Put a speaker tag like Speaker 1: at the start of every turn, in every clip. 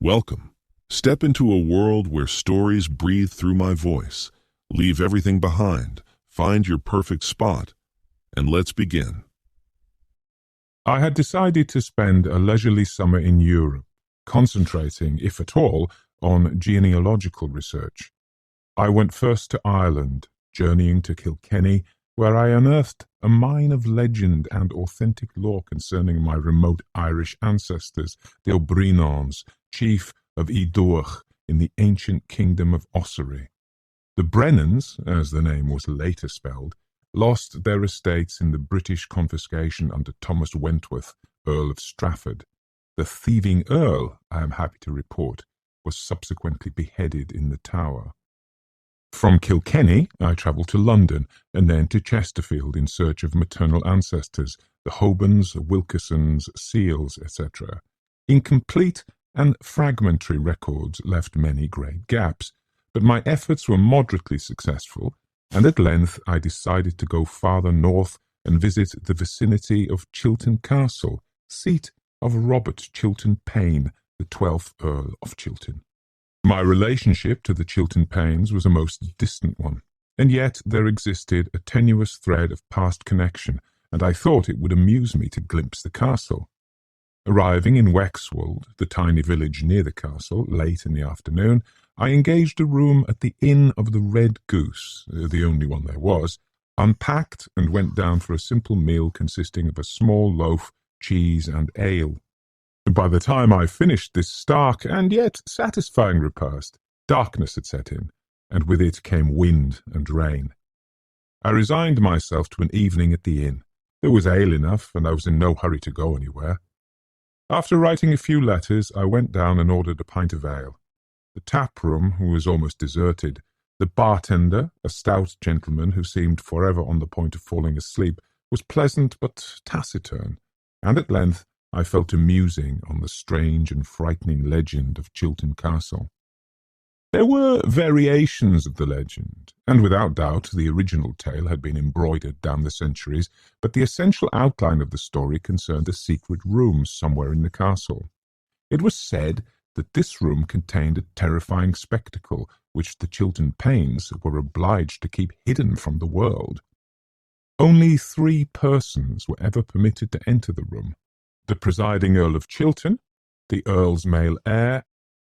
Speaker 1: Welcome. Step into a world where stories breathe through my voice. Leave everything behind, find your perfect spot, and let's begin.
Speaker 2: I had decided to spend a leisurely summer in Europe, concentrating, if at all, on genealogical research. I went first to Ireland, journeying to Kilkenny, where I unearthed a mine of legend and authentic lore concerning my remote Irish ancestors, the O'Brienons, chief of Idurch in the ancient kingdom of Ossory. The Brennans, as the name was later spelled, lost their estates in the British confiscation under Thomas Wentworth, Earl of Strafford. The thieving Earl, I am happy to report, was subsequently beheaded in the Tower. From Kilkenny, I travelled to London and then to Chesterfield in search of maternal ancestors, the Hobans, Wilkinsons, Seals, etc. Incomplete and fragmentary records left many great gaps, but my efforts were moderately successful, and at length I decided to go farther north and visit the vicinity of Chilton Castle, seat of Robert Chilton Payne, the 12th Earl of Chilton. My relationship to the Chilton Paynes was a most distant one, and yet there existed a tenuous thread of past connection, and I thought it would amuse me to glimpse the castle. Arriving in Wexwold, the tiny village near the castle, late in the afternoon, I engaged a room at the Inn of the Red Goose, the only one there was, unpacked and went down for a simple meal consisting of a small loaf, cheese and ale. By the time I finished this stark and yet satisfying repast, darkness had set in, and with it came wind and rain. I resigned myself to an evening at the inn. There was ale enough, and I was in no hurry to go anywhere. After writing a few letters, I went down and ordered a pint of ale. The tap room was almost deserted. The bartender, a stout gentleman who seemed forever on the point of falling asleep, was pleasant but taciturn, and at length I fell to musing on the strange and frightening legend of Chilton Castle. There were variations of the legend, and without doubt the original tale had been embroidered down the centuries, but the essential outline of the story concerned a secret room somewhere in the castle. It was said that this room contained a terrifying spectacle which the Chilton Paynes were obliged to keep hidden from the world. Only 3 persons were ever permitted to enter the room: the presiding Earl of Chilton, the Earl's male heir,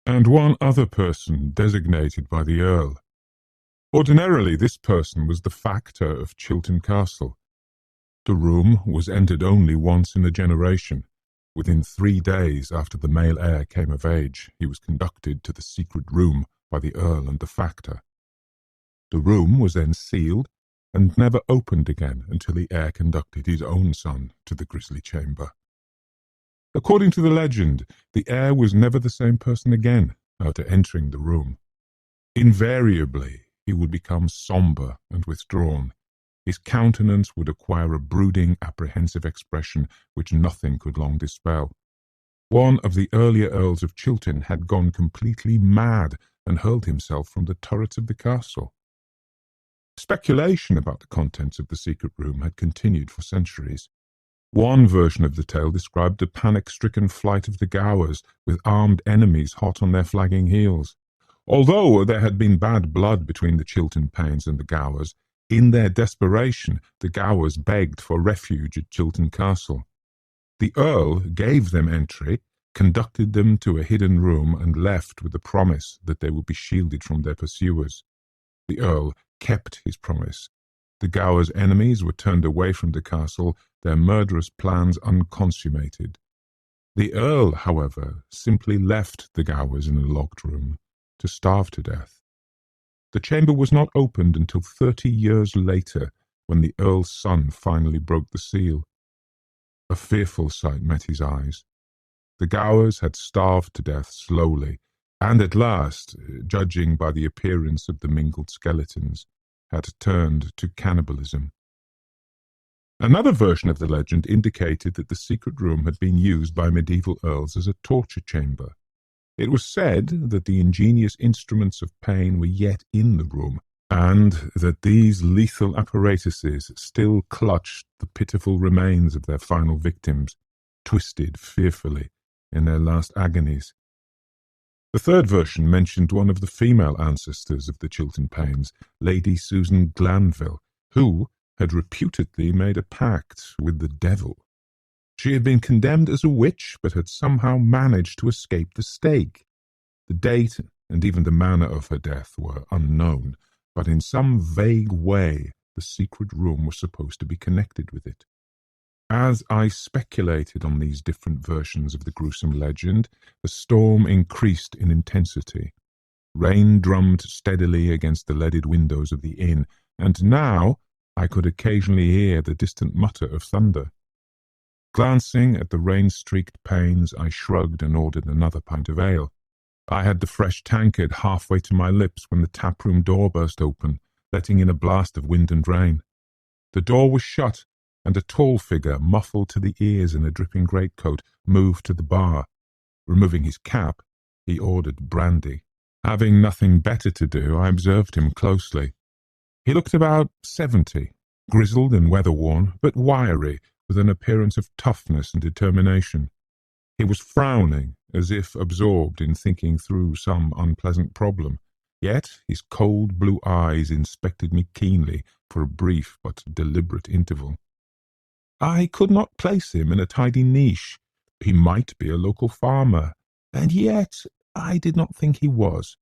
Speaker 2: and one other person designated by the Earl. Ordinarily, this person was the factor of Chilton Castle. The room was entered only once in a generation. Within 3 days after the male heir came of age, he was conducted to the secret room by the Earl and the factor. The room was then sealed and never opened again until the heir conducted his own son to the grisly chamber. According to the legend, the heir was never the same person again after entering the room. Invariably, he would become sombre and withdrawn. His countenance would acquire a brooding, apprehensive expression which nothing could long dispel. One of the earlier Earls of Chilton had gone completely mad and hurled himself from the turrets of the castle. Speculation about the contents of the secret room had continued for centuries. One version of the tale described the panic-stricken flight of the Gowers, with armed enemies hot on their flagging heels. Although there had been bad blood between the Chilton Paynes and the Gowers, in their desperation the Gowers begged for refuge at Chilton Castle. The Earl gave them entry, conducted them to a hidden room, and left with the promise that they would be shielded from their pursuers. The Earl kept his promise. The Gowers' enemies were turned away from the castle, their murderous plans unconsummated. The Earl, however, simply left the Gowers in a locked room to starve to death. The chamber was not opened until 30 years later, when the Earl's son finally broke the seal. A fearful sight met his eyes. The Gowers had starved to death slowly, and at last, judging by the appearance of the mingled skeletons, had turned to cannibalism. Another version of the legend indicated that the secret room had been used by medieval earls as a torture chamber. It was said that the ingenious instruments of pain were yet in the room, and that these lethal apparatuses still clutched the pitiful remains of their final victims, twisted fearfully in their last agonies. The third version mentioned one of the female ancestors of the Chilton Paynes, Lady Susan Glanville, who had reputedly made a pact with the devil. She had been condemned as a witch, but had somehow managed to escape the stake. The date and even the manner of her death were unknown, but in some vague way the secret room was supposed to be connected with it. As I speculated on these different versions of the gruesome legend, the storm increased in intensity. Rain drummed steadily against the leaded windows of the inn, and now I could occasionally hear the distant mutter of thunder. Glancing at the rain-streaked panes, I shrugged and ordered another pint of ale. I had the fresh tankard halfway to my lips when the tap-room door burst open, letting in a blast of wind and rain. The door was shut, and a tall figure, muffled to the ears in a dripping greatcoat, moved to the bar. Removing his cap, he ordered brandy. Having nothing better to do, I observed him closely. He looked about 70, grizzled and weather-worn, but wiry, with an appearance of toughness and determination. He was frowning, as if absorbed in thinking through some unpleasant problem, yet his cold blue eyes inspected me keenly for a brief but deliberate interval. I could not place him in a tidy niche. He might be a local farmer, and yet I did not think he was.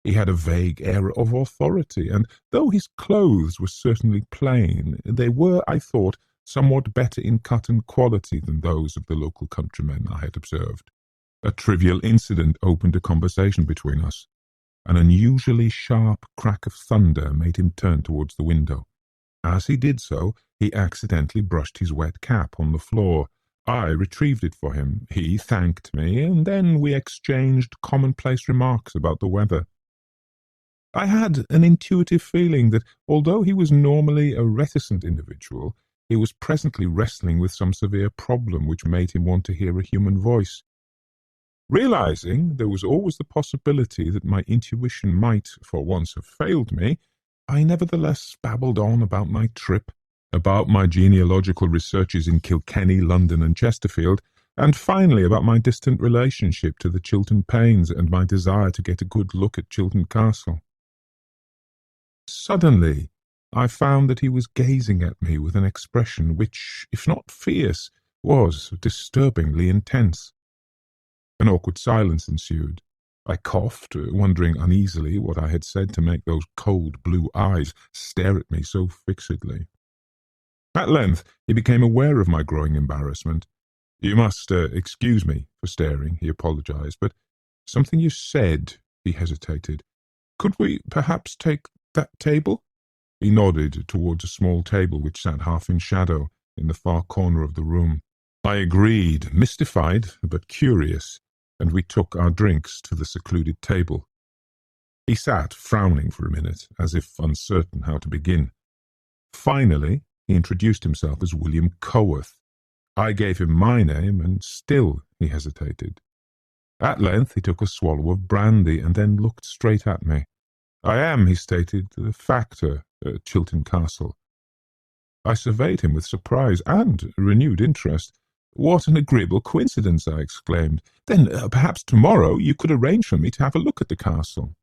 Speaker 2: He had a vague air of authority, and though his clothes were certainly plain, they were, I thought, somewhat better in cut and quality than those of the local countrymen I had observed. A trivial incident opened a conversation between us. An unusually sharp crack of thunder made him turn towards the window. As he did so, he accidentally brushed his wet cap on the floor. I retrieved it for him. He thanked me, and then we exchanged commonplace remarks about the weather. I had an intuitive feeling that, although he was normally a reticent individual, he was presently wrestling with some severe problem which made him want to hear a human voice. Realizing there was always the possibility that my intuition might, for once, have failed me, I nevertheless babbled on about my trip, about my genealogical researches in Kilkenny, London, and Chesterfield, and finally about my distant relationship to the Chilton Paynes and my desire to get a good look at Chilton Castle. Suddenly, I found that he was gazing at me with an expression which, if not fierce, was disturbingly intense. An awkward silence ensued. I coughed, wondering uneasily what I had said to make those cold blue eyes stare at me so fixedly. At length, he became aware of my growing embarrassment. "You must excuse me for staring," he apologized, "but something you said," he hesitated. "Could we perhaps take that table?" He nodded towards a small table which sat half in shadow in the far corner of the room. I agreed, mystified but curious, and we took our drinks to the secluded table. He sat frowning for a minute, as if uncertain how to begin. Finally, he introduced himself as William Coworth. I gave him my name, and still he hesitated. At length he took a swallow of brandy, and then looked straight at me. "I am," he stated, "the factor at Chilton Castle." I surveyed him with surprise and renewed interest. "What an agreeable coincidence!" I exclaimed. "Then perhaps tomorrow you could arrange for me to have a look at the castle."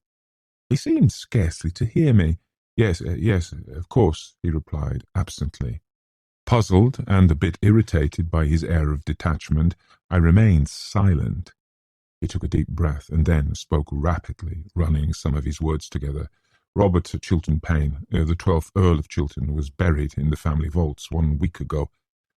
Speaker 2: He seemed scarcely to hear me. Yes, of course," he replied absently. Puzzled and a bit irritated by his air of detachment, I remained silent. He took a deep breath and then spoke rapidly, running some of his words together. "Robert Chilton Payne, the 12th Earl of Chilton, was buried in the family vaults 1 week ago.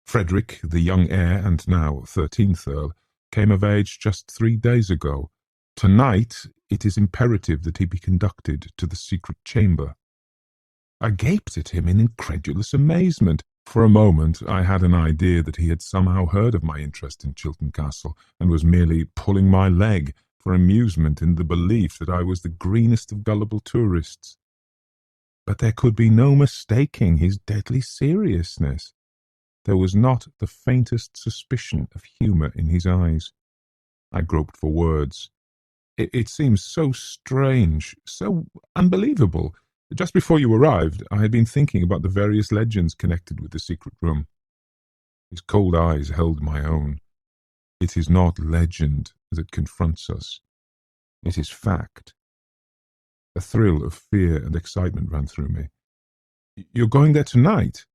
Speaker 2: Frederick, the young heir and now 13th Earl, came of age just 3 days ago. Tonight it is imperative that he be conducted to the secret chamber." I gaped at him in incredulous amazement. For a moment I had an idea that he had somehow heard of my interest in Chilton Castle and was merely pulling my leg for amusement in the belief that I was the greenest of gullible tourists. But there could be no mistaking his deadly seriousness. There was not the faintest suspicion of humour in his eyes. I groped for words. It seems so strange, so unbelievable. Just before you arrived, I had been thinking about the various legends connected with the secret room. His cold eyes held my own. "It is not legend that confronts us. It is fact. A thrill of fear and excitement ran through me. "You're going there tonight?"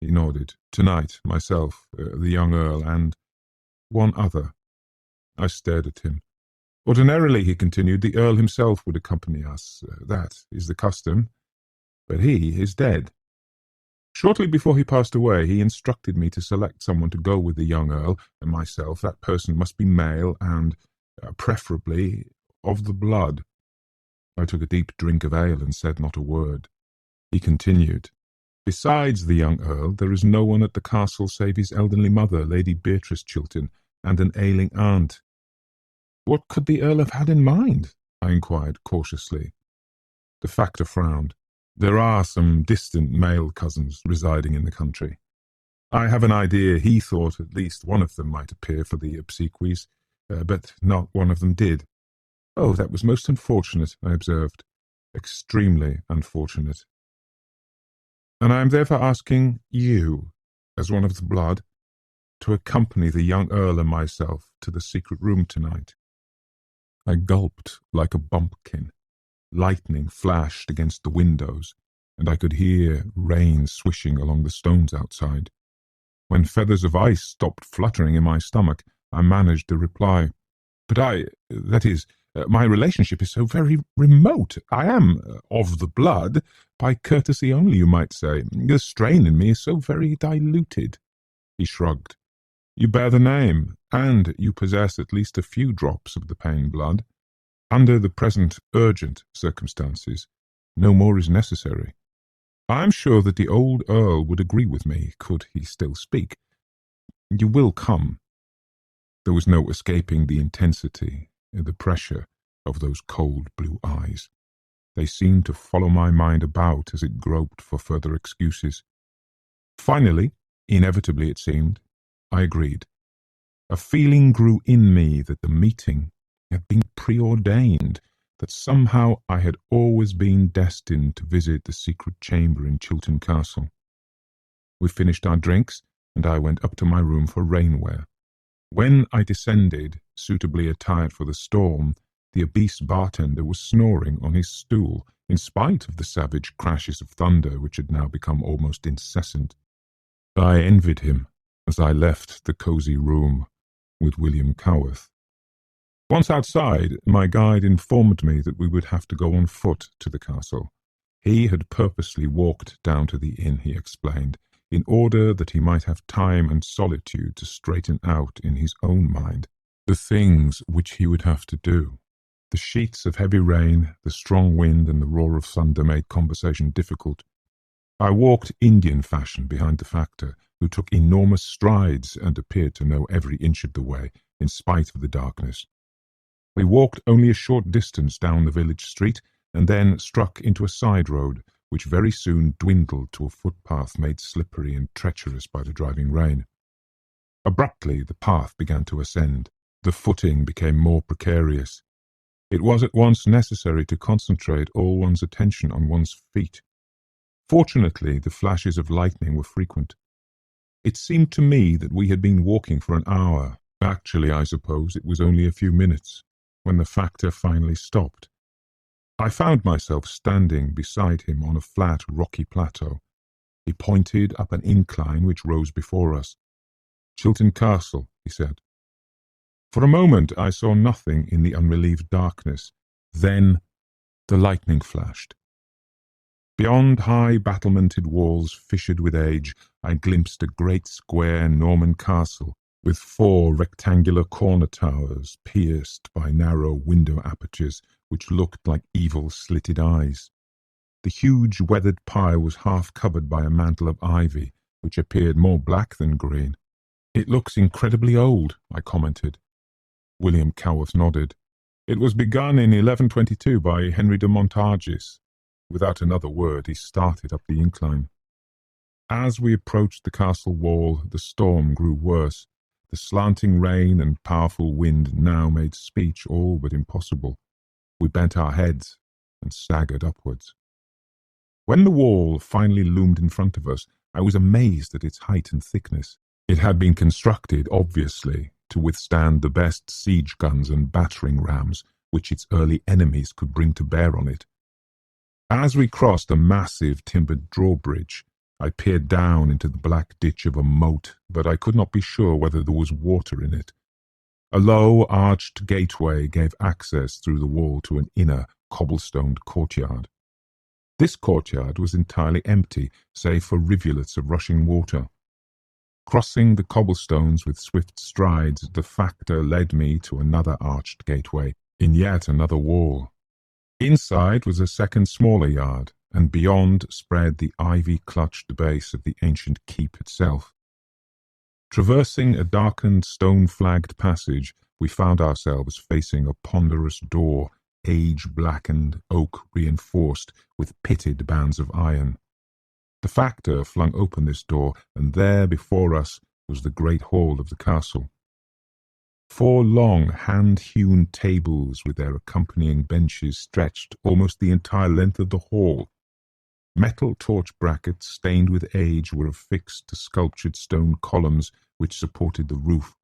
Speaker 2: He nodded. "Tonight, myself, the young Earl, and one other." I stared at him. "Ordinarily," he continued, "the Earl himself would accompany us. That is the custom. But he is dead. Shortly before he passed away, he instructed me to select someone to go with the young Earl and myself. That person must be male and, preferably, of the blood." I took a deep drink of ale and said not a word. He continued, "Besides the young Earl, there is no one at the castle save his elderly mother, Lady Beatrice Chilton, and an ailing aunt." "What could the Earl have had in mind?" I inquired cautiously. The factor frowned. "There are some distant male cousins residing in the country. I have an idea he thought at least one of them might appear for the obsequies, but not one of them did." "Oh, that was most unfortunate," I observed. "Extremely unfortunate." "And I am therefore asking you, as one of the blood, to accompany the young Earl and myself to the secret room tonight." I gulped like a bumpkin. Lightning flashed against the windows, and I could hear rain swishing along the stones outside. When feathers of ice stopped fluttering in my stomach, I managed to reply, "But my relationship is so very remote. I am of the blood, by courtesy only, you might say. The strain in me is so very diluted." He shrugged. "You bear the name, and you possess at least a few drops of the Payne blood. Under the present urgent circumstances, no more is necessary. I am sure that the old Earl would agree with me, could he still speak. You will come." There was no escaping the intensity, the pressure of those cold blue eyes. They seemed to follow my mind about as it groped for further excuses. Finally, inevitably it seemed, I agreed. A feeling grew in me that the meeting had been preordained, that somehow I had always been destined to visit the secret chamber in Chilton Castle. We finished our drinks, and I went up to my room for rainwear. When I descended, suitably attired for the storm, the obese bartender was snoring on his stool, in spite of the savage crashes of thunder which had now become almost incessant. I envied him as I left the cosy room with William Coworth. Once outside, my guide informed me that we would have to go on foot to the castle. He had purposely walked down to the inn, he explained, in order that he might have time and solitude to straighten out in his own mind the things which he would have to do. The sheets of heavy rain, the strong wind, and the roar of thunder made conversation difficult. I walked Indian fashion behind the factor, who took enormous strides and appeared to know every inch of the way, in spite of the darkness. We walked only a short distance down the village street, and then struck into a side road, which very soon dwindled to a footpath made slippery and treacherous by the driving rain. Abruptly the path began to ascend. The footing became more precarious. It was at once necessary to concentrate all one's attention on one's feet. Fortunately, the flashes of lightning were frequent. It seemed to me that we had been walking for an hour. Actually, I suppose it was only a few minutes, when the factor finally stopped. I found myself standing beside him on a flat, rocky plateau. He pointed up an incline which rose before us. "Chilton Castle," he said. For a moment I saw nothing in the unrelieved darkness. Then the lightning flashed. Beyond high battlemented walls fissured with age, I glimpsed a great square Norman castle, with 4 rectangular corner towers pierced by narrow window apertures which looked like evil slitted eyes. The huge weathered pile was half covered by a mantle of ivy, which appeared more black than green. "It looks incredibly old," I commented. William Coworth nodded. "It was begun in 1122 by Henry de Montargis." Without another word, he started up the incline. As we approached the castle wall, the storm grew worse. The slanting rain and powerful wind now made speech all but impossible. We bent our heads and staggered upwards. When the wall finally loomed in front of us, I was amazed at its height and thickness. It had been constructed, obviously, to withstand the best siege guns and battering rams, which its early enemies could bring to bear on it. As we crossed a massive timbered drawbridge, I peered down into the black ditch of a moat, but I could not be sure whether there was water in it. A low, arched gateway gave access through the wall to an inner, cobblestoned courtyard. This courtyard was entirely empty, save for rivulets of rushing water. Crossing the cobblestones with swift strides, the factor led me to another arched gateway, in yet another wall. Inside was a second smaller yard, and beyond spread the ivy-clutched base of the ancient keep itself. Traversing a darkened, stone-flagged passage, we found ourselves facing a ponderous door, age-blackened, oak-reinforced, with pitted bands of iron. The factor flung open this door, and there before us was the great hall of the castle. 4 long, hand-hewn tables with their accompanying benches stretched almost the entire length of the hall. Metal torch brackets stained with age were affixed to sculptured stone columns which supported the roof.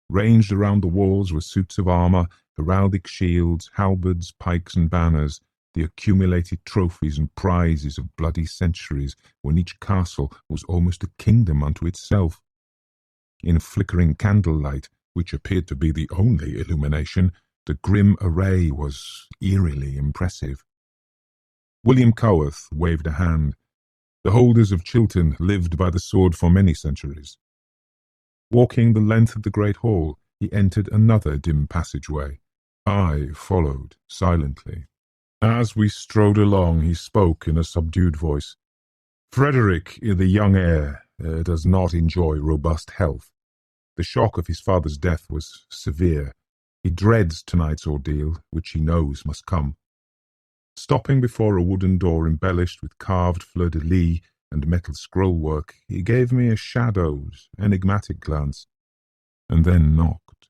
Speaker 2: Ranged around the walls were suits of armour, heraldic shields, halberds, pikes and banners, the accumulated trophies and prizes of bloody centuries, when each castle was almost a kingdom unto itself. In flickering candlelight, which appeared to be the only illumination, the grim array was eerily impressive. William Coworth waved a hand. The holders of Chilton lived by the sword for many centuries. Walking the length of the great hall, he entered another dim passageway. I followed silently. As we strode along, he spoke in a subdued voice. Frederick, the young heir, does not enjoy robust health. The shock of his father's death was severe. He dreads tonight's ordeal, which he knows must come. Stopping before a wooden door embellished with carved fleur-de-lis and metal scrollwork, he gave me a shadowed, enigmatic glance, and then knocked.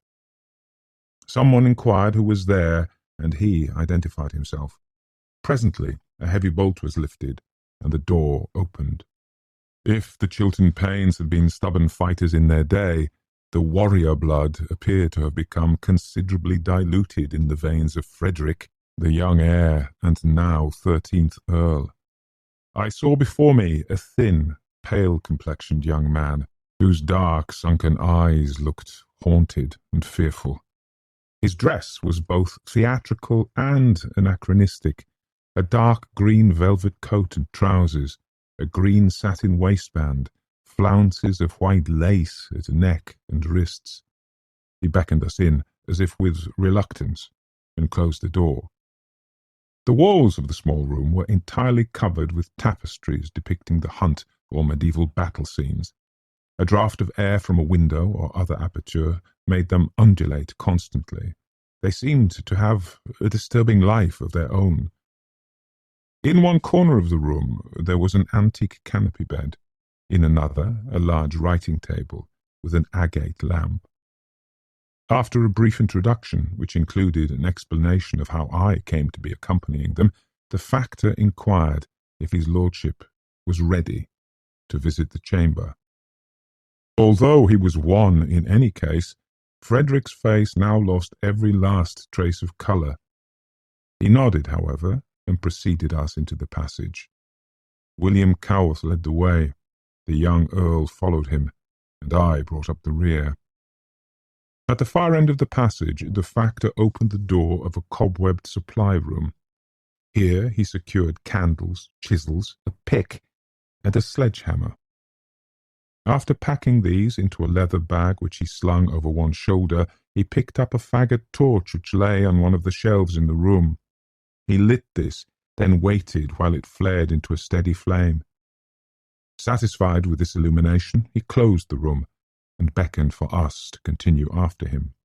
Speaker 2: Someone inquired who was there, and he identified himself. Presently, a heavy bolt was lifted, and the door opened. If the Chilton Paynes had been stubborn fighters in their day, the warrior blood appeared to have become considerably diluted in the veins of Frederick, the young heir and now 13th Earl. I saw before me a thin, pale-complexioned young man, whose dark, sunken eyes looked haunted and fearful. His dress was both theatrical and anachronistic, a dark green velvet coat and trousers, a green satin waistband, flounces of white lace at neck and wrists. He beckoned us in, as if with reluctance, and closed the door. The walls of the small room were entirely covered with tapestries depicting the hunt or medieval battle scenes. A draught of air from a window or other aperture made them undulate constantly. They seemed to have a disturbing life of their own. In one corner of the room there was an antique canopy bed. In another, a large writing table with an agate lamp. After a brief introduction, which included an explanation of how I came to be accompanying them, the factor inquired if his lordship was ready to visit the chamber. Although he was won in any case, Frederick's face now lost every last trace of colour. He nodded, however, and preceded us into the passage. William Coworth led the way. The young Earl followed him, and I brought up the rear. At the far end of the passage, the factor opened the door of a cobwebbed supply room. Here he secured candles, chisels, a pick, and a sledgehammer. After packing these into a leather bag which he slung over one shoulder, he picked up a faggot torch which lay on one of the shelves in the room. He lit this, then waited while it flared into a steady flame. Satisfied with this illumination, he closed the room and beckoned for us to continue after him.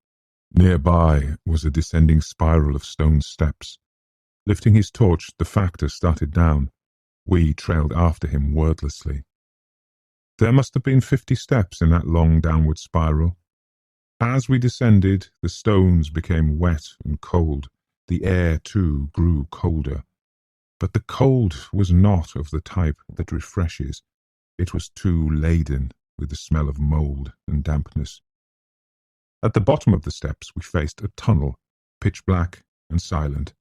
Speaker 2: Nearby was a descending spiral of stone steps. Lifting his torch, the factor started down. We trailed after him wordlessly. There must have been 50 steps in that long downward spiral. As we descended, the stones became wet and cold. The air, too, grew colder. But the cold was not of the type that refreshes. It was too laden with the smell of mould and dampness. At the bottom of the steps we faced a tunnel, pitch black and silent.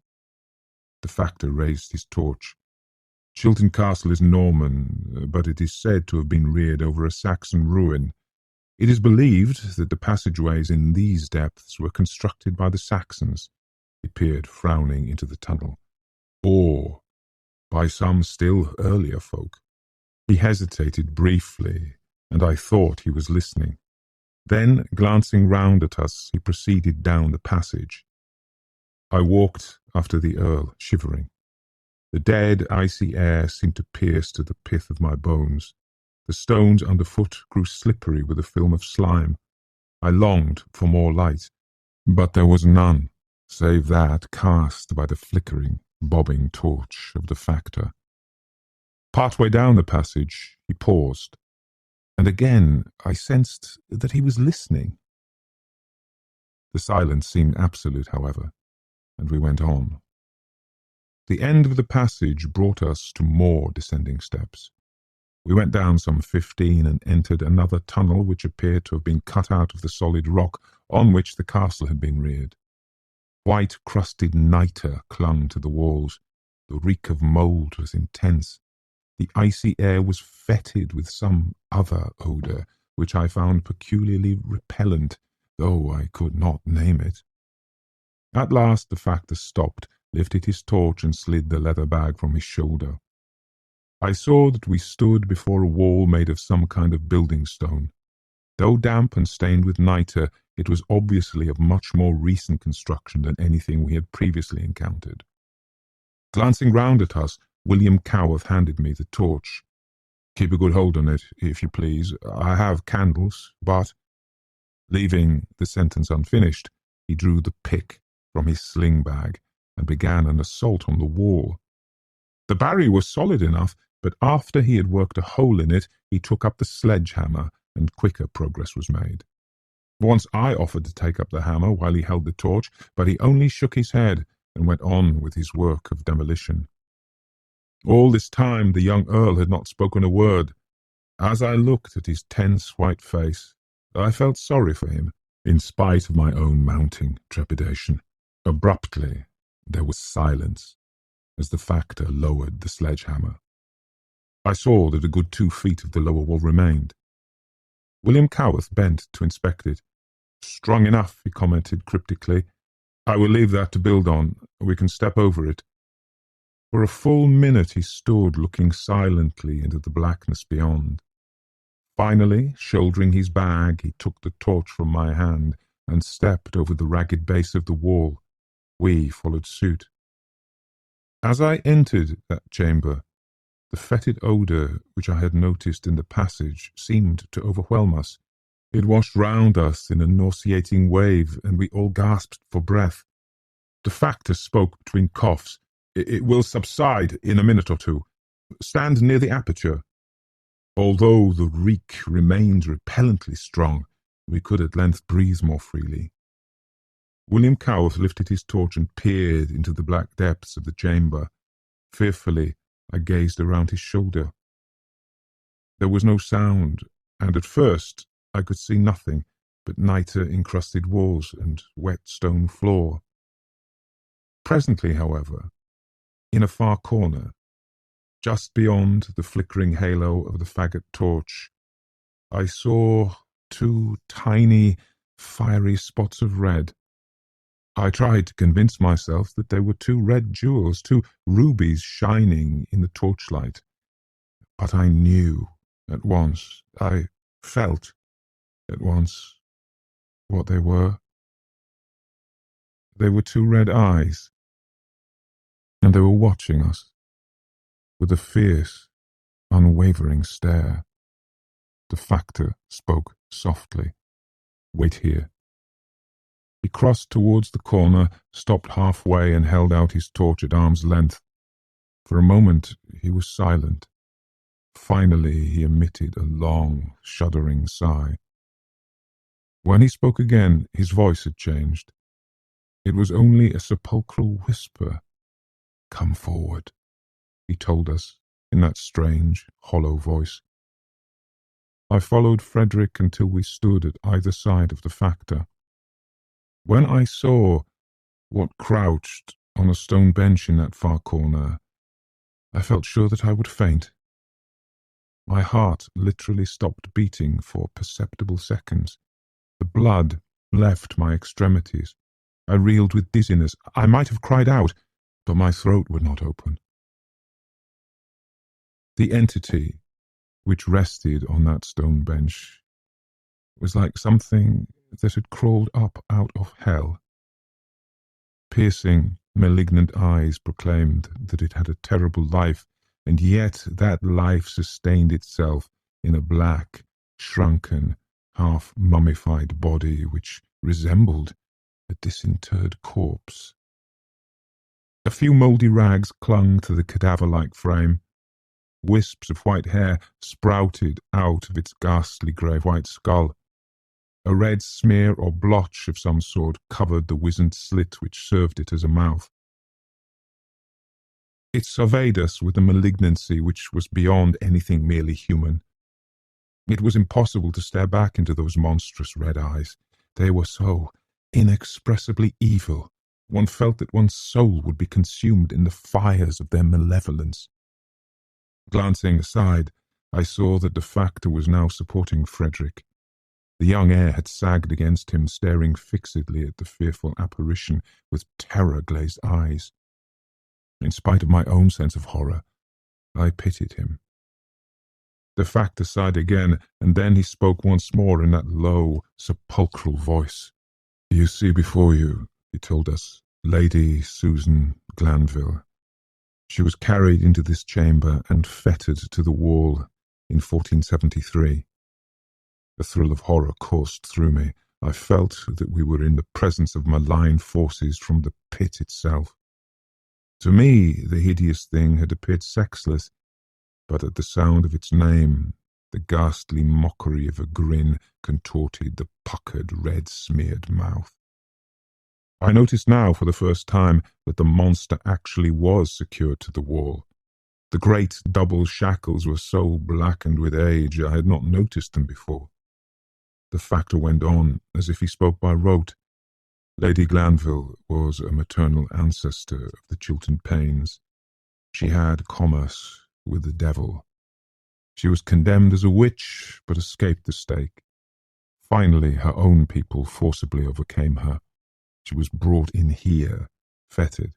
Speaker 2: The factor raised his torch. Chilton Castle is Norman, but it is said to have been reared over a Saxon ruin. It is believed that the passageways in these depths were constructed by the Saxons. He peered, frowning, into the tunnel. Or by some still earlier folk. He hesitated briefly, and I thought he was listening. Then, glancing round at us, he proceeded down the passage. I walked after the Earl, shivering. The dead, icy air seemed to pierce to the pith of my bones. The stones underfoot grew slippery with a film of slime. I longed for more light, but there was none, save that cast by the flickering, bobbing torch of the factor. Partway down the passage, he paused, and again I sensed that he was listening. The silence seemed absolute, however, and we went on. The end of the passage brought us to more descending steps. We went down some 15 and entered another tunnel which appeared to have been cut out of the solid rock on which the castle had been reared. White crusted nitre clung to the walls. The reek of mould was intense. The icy air was fetid with some other odour, which I found peculiarly repellent, though I could not name it. At last the factor stopped, lifted his torch and slid the leather bag from his shoulder. I saw that we stood before a wall made of some kind of building stone. Though damp and stained with nitre, it was obviously of much more recent construction than anything we had previously encountered. Glancing round at us, William Coworth handed me the torch. "Keep a good hold on it, if you please. I have candles, but—" Leaving the sentence unfinished, he drew the pick from his sling bag and began an assault on the wall. The barrier was solid enough, but after he had worked a hole in it, he took up the sledgehammer, and quicker progress was made. Once I offered to take up the hammer while he held the torch, but he only shook his head and went on with his work of demolition. All this time the young Earl had not spoken a word. As I looked at his tense white face, I felt sorry for him, in spite of my own mounting trepidation. Abruptly, there was silence, as the factor lowered the sledgehammer. I saw that a good 2 feet of the lower wall remained. William Coworth bent to inspect it. "Strong enough," he commented cryptically. "I will leave that to build on. We can step over it." For a full minute he stood looking silently into the blackness beyond. Finally, shouldering his bag, he took the torch from my hand and stepped over the ragged base of the wall. We followed suit. As I entered that chamber, the fetid odour which I had noticed in the passage seemed to overwhelm us. It washed round us in a nauseating wave, and we all gasped for breath. The factor spoke between coughs. "It will subside in a minute or two. Stand near the aperture." Although the reek remained repellently strong, we could at length breathe more freely. William Coworth lifted his torch and peered into the black depths of the chamber. Fearfully, I gazed around his shoulder. There was no sound, and at first I could see nothing but nitre-encrusted walls and wet stone floor. Presently, however, in a far corner, just beyond the flickering halo of the faggot torch, I saw 2 tiny, fiery spots of red. I tried to convince myself that they were 2 red jewels, 2 rubies shining in the torchlight. But I knew at once, I felt at once, what they were. They were 2 red eyes, and they were watching us with a fierce, unwavering stare. The factor spoke softly. "Wait here." He crossed towards the corner, stopped halfway, and held out his torch at arm's length. For a moment he was silent. Finally he emitted a long, shuddering sigh. When he spoke again, his voice had changed. It was only a sepulchral whisper. "Come forward," he told us in that strange, hollow voice. I followed Frederick until we stood at either side of the factor. When I saw what crouched on a stone bench in that far corner, I felt sure that I would faint. My heart literally stopped beating for perceptible seconds. The blood left my extremities. I reeled with dizziness. I might have cried out, but my throat would not open. The entity which rested on that stone bench was like something that had crawled up out of hell. Piercing, malignant eyes proclaimed that it had a terrible life, and yet that life sustained itself in a black, shrunken, half-mummified body which resembled a disinterred corpse. A few mouldy rags clung to the cadaver-like frame. Wisps of white hair sprouted out of its ghastly grey-white skull. A red smear or blotch of some sort covered the wizened slit which served it as a mouth. It surveyed us with a malignancy which was beyond anything merely human. It was impossible to stare back into those monstrous red eyes. They were so inexpressibly evil. One felt that one's soul would be consumed in the fires of their malevolence. Glancing aside, I saw that the factor was now supporting Frederick. The young heir had sagged against him, staring fixedly at the fearful apparition with terror-glazed eyes. In spite of my own sense of horror, I pitied him. The factor sighed again, and then he spoke once more in that low, sepulchral voice. "You see before you," he told us, "Lady Susan Glanville. She was carried into this chamber and fettered to the wall in 1473. A thrill of horror coursed through me. I felt that we were in the presence of malign forces from the pit itself. To me, the hideous thing had appeared sexless, but at the sound of its name, the ghastly mockery of a grin contorted the puckered, red-smeared mouth. I noticed now for the first time that the monster actually was secured to the wall. The great double shackles were so blackened with age I had not noticed them before. The factor went on, as if he spoke by rote. Lady Glanville was a maternal ancestor of the Chilton Paynes. She had commerce with the devil. She was condemned as a witch, but escaped the stake. Finally, her own people forcibly overcame her. She was brought in here, fettered,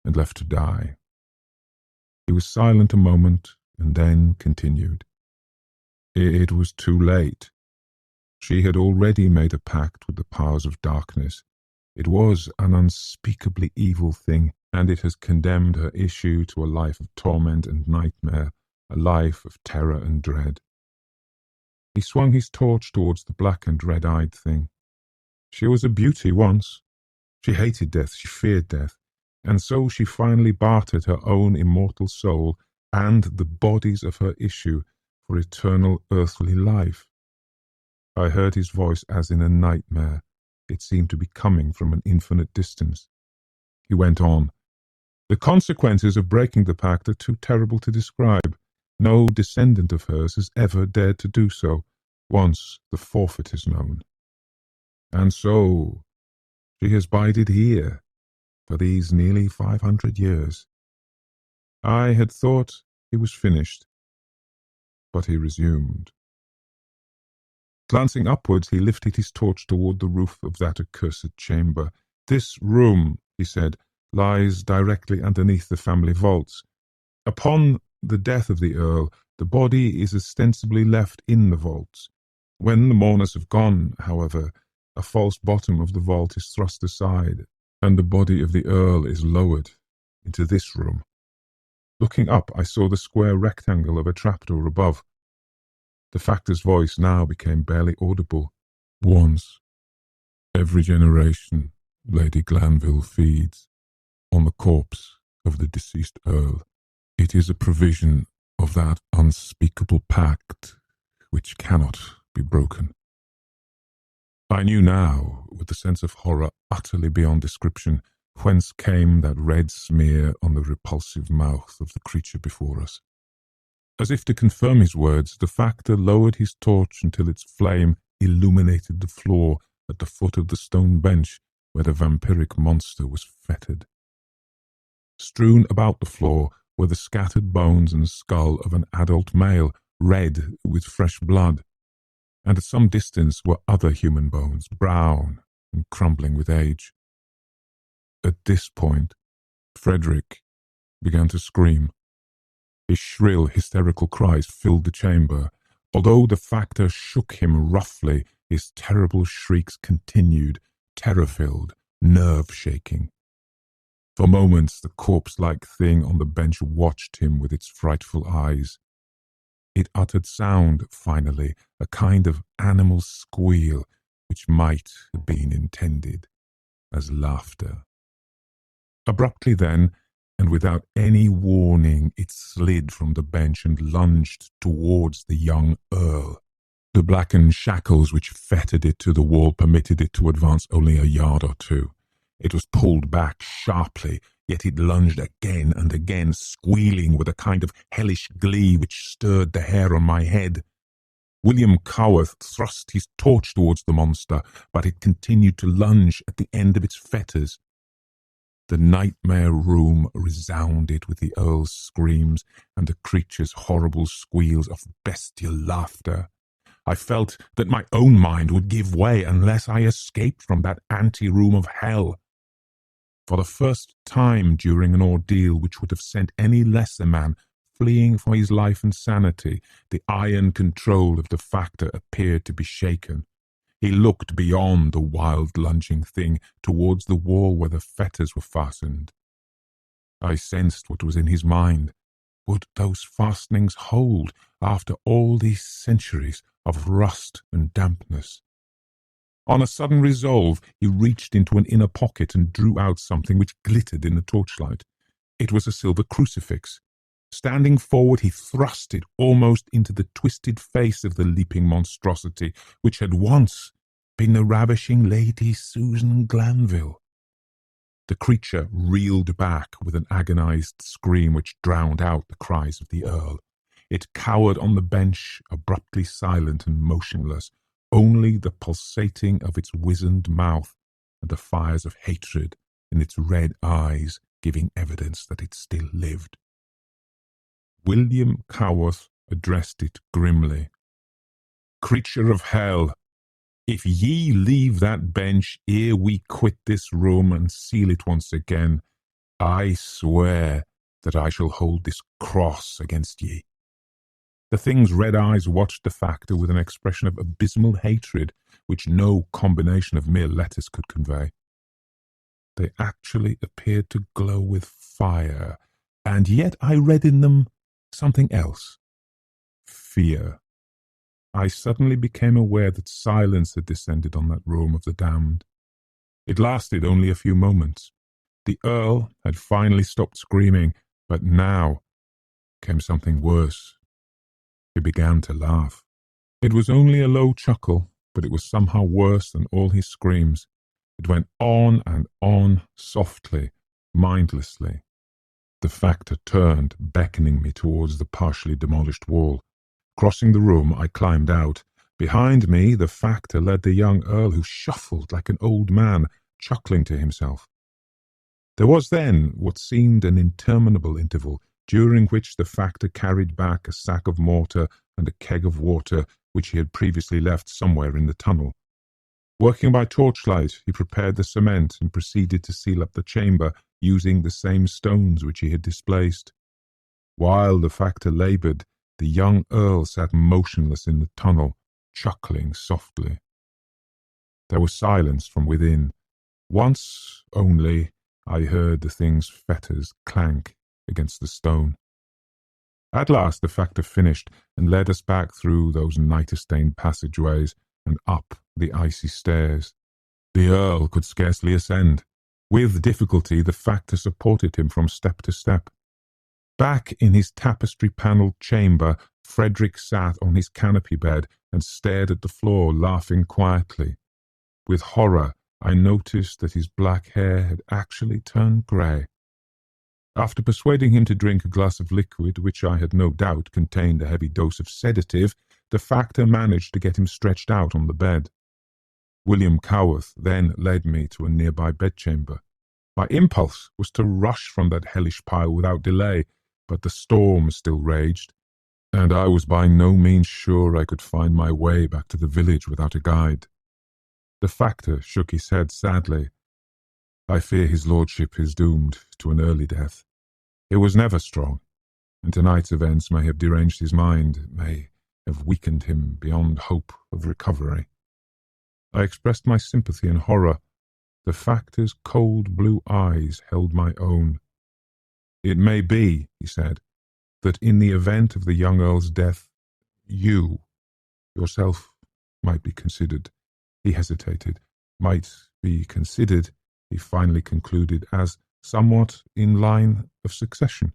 Speaker 2: and left to die." He was silent a moment, and then continued. "It was too late. She had already made a pact with the powers of darkness. It was an unspeakably evil thing, and it has condemned her issue to a life of torment and nightmare, a life of terror and dread." He swung his torch towards the black and red-eyed thing. "She was a beauty once. She hated death, she feared death, and so she finally bartered her own immortal soul and the bodies of her issue for eternal earthly life." I heard his voice as in a nightmare. It seemed to be coming from an infinite distance. He went on. "The consequences of breaking the pact are too terrible to describe. No descendant of hers has ever dared to do so, once the forfeit is known. And so she has bided here for these nearly 500 years. I had thought he was finished, but he resumed. Glancing upwards, he lifted his torch toward the roof of that accursed chamber. "This room," he said, "lies directly underneath the family vaults. Upon the death of the Earl, the body is ostensibly left in the vaults. When the mourners have gone, however, a false bottom of the vault is thrust aside, and the body of the Earl is lowered into this room." Looking up, I saw the square rectangle of a trapdoor above. The factor's voice now became barely audible. "Once every generation, Lady Glanville feeds on the corpse of the deceased Earl. It is a provision of that unspeakable pact which cannot be broken." I knew now, with a sense of horror utterly beyond description, whence came that red smear on the repulsive mouth of the creature before us. As if to confirm his words, the factor lowered his torch until its flame illuminated the floor at the foot of the stone bench, where the vampiric monster was fettered. Strewn about the floor were the scattered bones and skull of an adult male, red with fresh blood, and at some distance were other human bones, brown and crumbling with age. At this point, Frederick began to scream. His shrill, hysterical cries filled the chamber. Although the factor shook him roughly, his terrible shrieks continued, terror-filled, nerve-shaking. For moments, the corpse-like thing on the bench watched him with its frightful eyes. It uttered sound, finally, a kind of animal squeal, which might have been intended as laughter. Abruptly then, and without any warning, it slid from the bench and lunged towards the young Earl. The blackened shackles which fettered it to the wall permitted it to advance only a yard or two. It was pulled back sharply, yet it lunged again and again, squealing with a kind of hellish glee which stirred the hair on my head. William Coworth thrust his torch towards the monster, but it continued to lunge at the end of its fetters. The nightmare room resounded with the Earl's screams and the creature's horrible squeals of bestial laughter. I felt that my own mind would give way unless I escaped from that ante-room of hell. For the first time during an ordeal which would have sent any lesser man fleeing for his life and sanity, the iron control of the factor appeared to be shaken. He looked beyond the wild lunging thing towards the wall where the fetters were fastened. I sensed what was in his mind. Would those fastenings hold after all these centuries of rust and dampness? On a sudden resolve, he reached into an inner pocket and drew out something which glittered in the torchlight. It was a silver crucifix. Standing forward, he thrust it almost into the twisted face of the leaping monstrosity, which had once been the ravishing Lady Susan Glanville. The creature reeled back with an agonized scream which drowned out the cries of the Earl. It cowered on the bench, abruptly silent and motionless, only the pulsating of its wizened mouth and the fires of hatred in its red eyes giving evidence that it still lived. William Coworth addressed it grimly. "Creature of hell, if ye leave that bench ere we quit this room and seal it once again, I swear that I shall hold this cross against ye." The thing's red eyes watched the factor with an expression of abysmal hatred which no combination of mere letters could convey. They actually appeared to glow with fire, and yet I read in them something else. Fear. I suddenly became aware that silence had descended on that room of the damned. It lasted only a few moments. The Earl had finally stopped screaming, but now came something worse. He began to laugh. It was only a low chuckle, but it was somehow worse than all his screams. It went on and on, softly, mindlessly. The factor turned, beckoning me towards the partially demolished wall. Crossing the room, I climbed out. Behind me, the factor led the young Earl, who shuffled like an old man, chuckling to himself. There was then what seemed an interminable interval, during which the factor carried back a sack of mortar and a keg of water which he had previously left somewhere in the tunnel. Working by torchlight, he prepared the cement and proceeded to seal up the chamber using the same stones which he had displaced. While the factor laboured, the young Earl sat motionless in the tunnel, chuckling softly. There was silence from within. Once only I heard the thing's fetters clank against the stone. At last the factor finished and led us back through those nitre-stained passageways and up the icy stairs. The Earl could scarcely ascend. With difficulty the factor supported him from step to step. Back in his tapestry-panelled chamber, Frederick sat on his canopy bed and stared at the floor, laughing quietly. With horror I noticed that his black hair had actually turned grey. After persuading him to drink a glass of liquid, which I had no doubt contained a heavy dose of sedative, the factor managed to get him stretched out on the bed. William Coworth then led me to a nearby bedchamber. My impulse was to rush from that hellish pile without delay, but the storm still raged, and I was by no means sure I could find my way back to the village without a guide. The factor shook his head sadly. I fear his lordship is doomed to an early death. He was never strong, and tonight's events may have deranged his mind, may have weakened him beyond hope of recovery. I expressed my sympathy and horror. The factor's cold blue eyes held my own. "It may be," he said, "that in the event of the young earl's death, you, yourself, might be considered." He hesitated. "Might be considered," he finally concluded, "as somewhat in line of succession."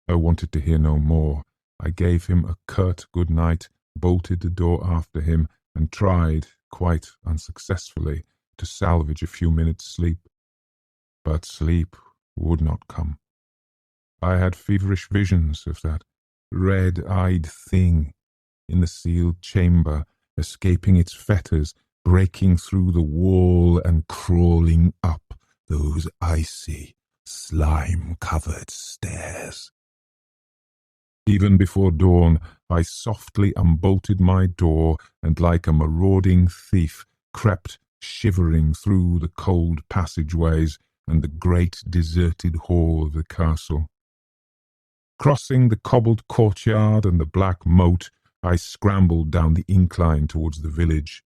Speaker 2: I wanted to hear no more. I gave him a curt good night, bolted the door after him, and tried, quite unsuccessfully, to salvage a few minutes' sleep. But sleep would not come. I had feverish visions of that red-eyed thing in the sealed chamber, escaping its fetters, breaking through the wall and crawling up those icy, slime-covered stairs. Even before dawn, I softly unbolted my door and, like a marauding thief, crept shivering through the cold passageways and the great deserted hall of the castle. Crossing the cobbled courtyard and the black moat, I scrambled down the incline towards the village.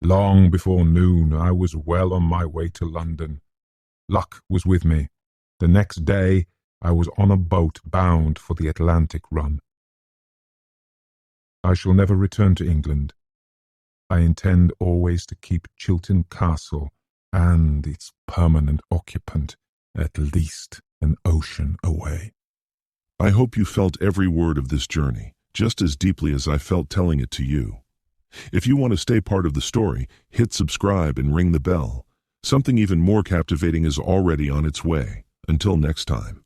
Speaker 2: Long before noon, I was well on my way to London. Luck was with me. The next day, I was on a boat bound for the Atlantic run. I shall never return to England. I intend always to keep Chilton Castle and its permanent occupant at least an ocean away.
Speaker 1: I hope you felt every word of this journey, just as deeply as I felt telling it to you. If you want to stay part of the story, hit subscribe and ring the bell. Something even more captivating is already on its way. Until next time.